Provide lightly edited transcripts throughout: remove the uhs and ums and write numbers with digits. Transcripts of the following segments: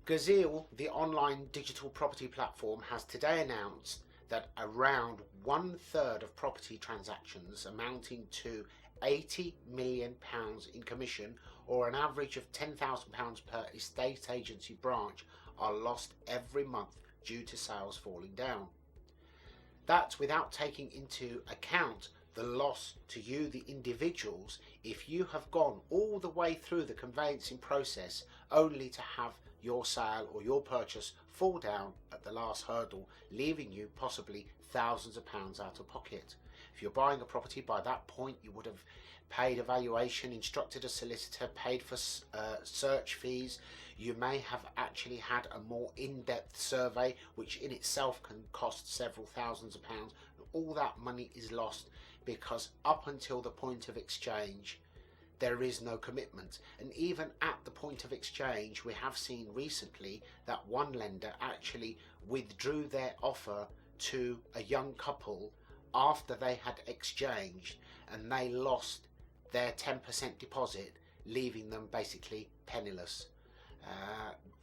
Gazeal, the online digital property platform, has today announced that around 1/3 of property transactions amounting to £80 million in commission, or an average of £10,000 per estate agency branch, are lost every month due to sales falling down. That's without taking into account the loss to you, the individuals, if you have gone all the way through the conveyancing process only to have your sale or your purchase fall down at the last hurdle, leaving you possibly thousands of pounds out of pocket. If you're buying a property, by that point you would have paid a valuation, instructed a solicitor, paid for search fees. You may have actually had a more in-depth survey, which in itself can cost several thousands of pounds. All that money is lost because up until the point of exchange there is no commitment. And even at the point of exchange, we have seen recently that one lender actually withdrew their offer to a young couple after they had exchanged, and they lost their 10% deposit, leaving them basically penniless.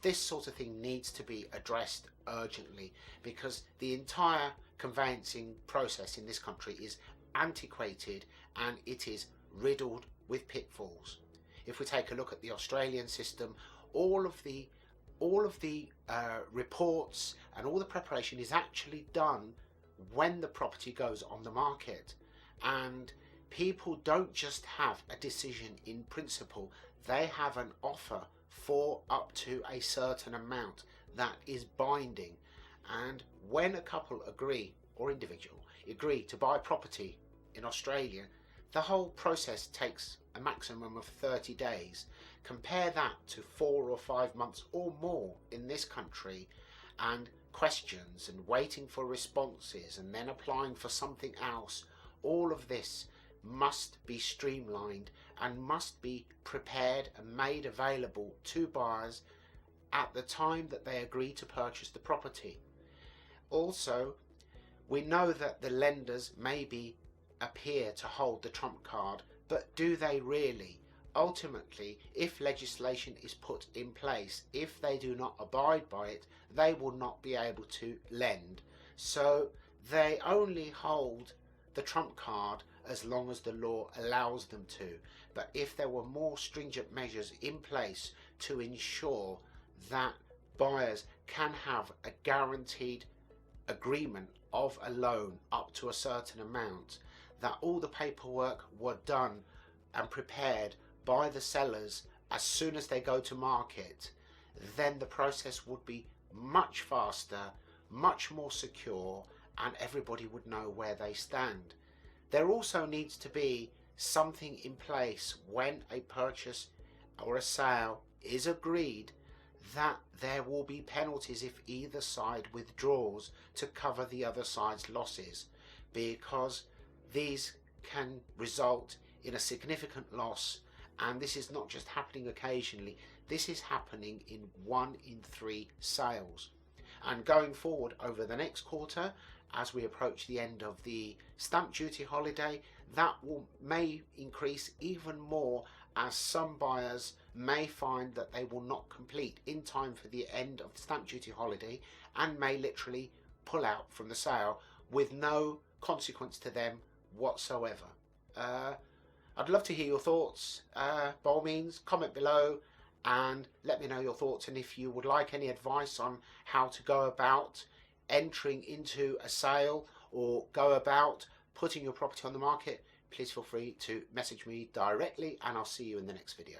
This sort of thing needs to be addressed urgently, because the entire conveyancing process in this country is antiquated and it is riddled with pitfalls. If we take a look at the Australian system, all of the reports and all the preparation is actually done when the property goes on the market, and people don't just have a decision in principle, they have an offer for up to a certain amount that is binding. And when a couple agree, or individual agree, to buy property in Australia, the whole process takes a maximum of 30 days. Compare that to 4 or 5 months or more in this country, and questions and waiting for responses and then applying for something else. All of this must be streamlined and must be prepared and made available to buyers at the time that they agree to purchase the property. Also, we know that the lenders maybe appear to hold the trump card, but do they really? Ultimately, if legislation is put in place, if they do not abide by it, they will not be able to lend. So they only hold the trump card as long as the law allows them to. But if there were more stringent measures in place to ensure that buyers can have a guaranteed agreement of a loan up to a certain amount, that all the paperwork were done and prepared by the sellers as soon as they go to market, then the process would be much faster, much more secure, and everybody would know where they stand. There also needs to be something in place when a purchase or a sale is agreed, that there will be penalties if either side withdraws to cover the other side's losses, because these can result in a significant loss. And this is not just happening occasionally, this is happening in 1 in 3 sales. And going forward over the next quarter, as we approach the end of the stamp duty holiday, that may increase even more, as some buyers may find that they will not complete in time for the end of the stamp duty holiday and may literally pull out from the sale with no consequence to them whatsoever. I'd love to hear your thoughts. By all means, comment below and let me know your thoughts, and if you would like any advice on how to go about entering into a sale or go about putting your property on the market, please feel free to message me directly, and I'll see you in the next video.